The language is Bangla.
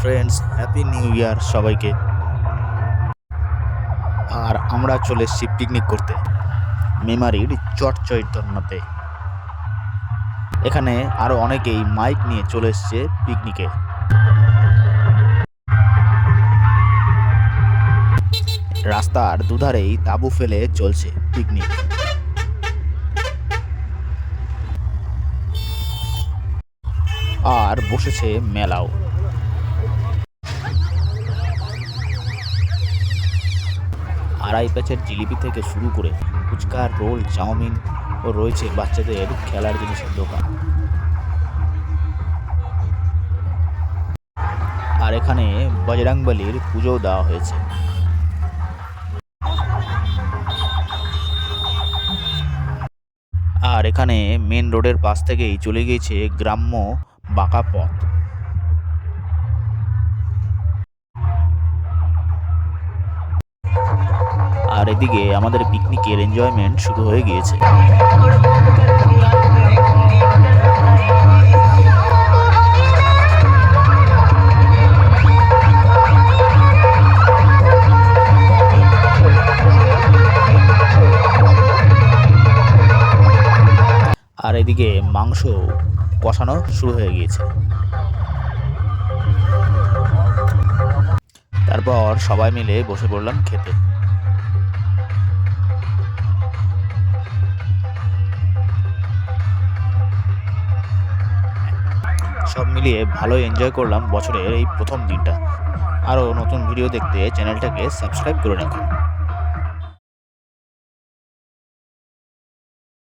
ফ্রেন্ডস, হ্যাপি নিউ ইয়ার সবাইকে। আর আমরা চলে এসেছি পিকনিক করতে মেমারির চটচৈতন্যতে। এখানে আরো অনেকেই মাইক নিয়ে চলে এসছে পিকনিকে। রাস্তার দুধারেই তাঁবু ফেলে চলছে পিকনিক। আর বসেছে মেলাও। আড়াই প্যাচের জিলিপি থেকে শুরু করে ফুচকা, রোল, চাউমিন ও রয়েছে বাচ্চাদের খেলার জিনিসের দোকান। আর এখানে বজরংবলীর পুজোও দেওয়া হয়েছে। আর এখানে মেন রোডের পাশ থেকেই চলে গিয়েছে গ্রাম্য বাঁকা পথ। আর এদিকে আমাদের পিকনিকের এনজয়মেন্ট শুরু হয়ে গিয়েছে। আর এদিকে মাংস কষানো শুরু হয়ে গিয়েছে। তারপর সবাই মিলে বসে পড়লাম খেতে। সব মিলিয়ে ভালোই এনজয় করলাম বছরের এই প্রথম দিনটা। আরও নতুন ভিডিও দেখতে চ্যানেলটাকে সাবস্ক্রাইব করে রাখুন।